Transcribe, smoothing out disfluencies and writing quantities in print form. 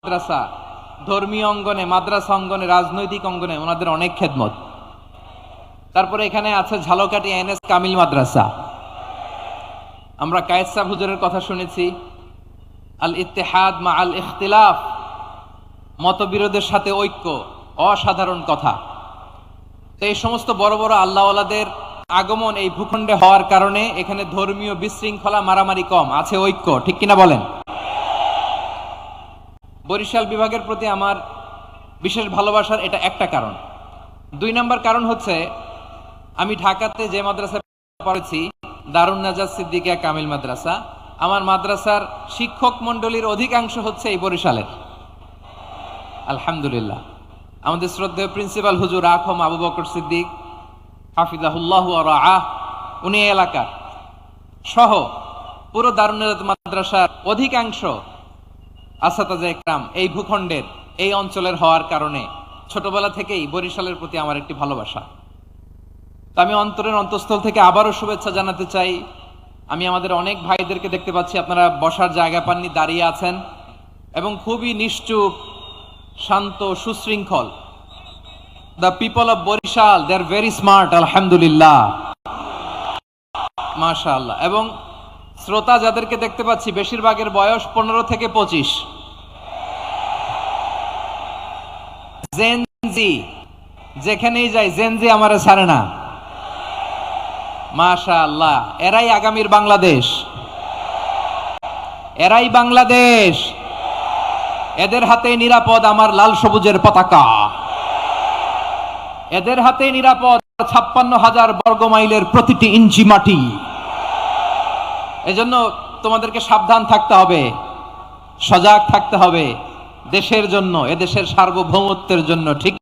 মাদ্রাসা, ধর্মীয় অঙ্গনে, মাদ্রাসা অঙ্গনে, রাজনৈতিক অঙ্গনে ওনাদের অনেক খেদমত। তারপরে এখানে আছে ঝালকাঠি এনএস কামিল মাদ্রাসা। আমরা কায়েস সাহেব হুজুরের কথা শুনেছি, আল ইত্তেহাদ মা আল ইখতিলাফ, মতবিরোধের সাথে ঐক্য, অসাধারণ কথা। তো এই সমস্ত বড় বড় আল্লাহওয়ালাদের আগমন এই ভূখণ্ডে হওয়ার কারণে এখানে ধর্মীয় বিশৃঙ্খলা, মারামারি কম, আছে ঐক্য। ঠিক কিনা বলেন? বরিশাল বিভাগের প্রতি আমার বিশেষ ভালোবাসার এটা একটা কারণ। ২ নম্বর কারণ হচ্ছে, আমি ঢাকাতে যে মাদ্রাসায় পড়েছি, দারুন নাজাত সিদ্দিকিয়া কামিল মাদ্রাসা, আমার মাদ্রাসার শিক্ষক মন্ডলীর অধিকাংশ হচ্ছে এই বরিশালের। আলহামদুলিল্লাহ। আমাদের শ্রদ্ধেয় প্রিন্সিপাল হুজুর আখম আবু বকর সিদ্দিক হাফিজাহুল্লাহু ওয়া রাআহ, উনি এলাকার সহ পুরো দারুন নাজাত মাদ্রাসার অধিকাংশ আসাতাজা একরাম এই ভূখণ্ডের, এই অঞ্চলের হওয়ার কারণে ছোটবেলা থেকেই বরিশালের প্রতি আমার একটি ভালোবাসা। তো আমি অন্তরের অন্তঃস্থল থেকে আবারও শুভেচ্ছা জানাতে চাই। আমি আমাদের অনেক ভাইদেরকে দেখতে পাচ্ছি, আপনারা বসার জায়গা পাননি, দাঁড়িয়ে আছেন এবং খুবই নিশ্চুপ, শান্ত, সুশৃঙ্খল। The people of Barishal, they are very smart, আলহামদুলিল্লাহ, মাশাআল্লাহ। এবং শ্রোতা যাদেরকে দেখতে পাচ্ছি, বেশিরভাগের বয়স 15 থেকে 25। জেনজি, যেখানেই যাই জেনজি আমারে ছাড়ে না, মাশাআল্লাহ। এরাই আগামীর বাংলাদেশ, এরাই বাংলাদেশ। এদের হাতে নিরাপদ আমার লাল সবুজের পতাকা, এদের হাতে নিরাপদ 56,000 বর্গ মাইলের প্রতিটি ইঞ্চি মাটি। এজন্য তোমাদেরকে সাবধান থাকতে হবে, সজাগ থাকতে হবে দেশের জন্য, এদেশের সার্বভৌমত্বের জন্য। ঠিক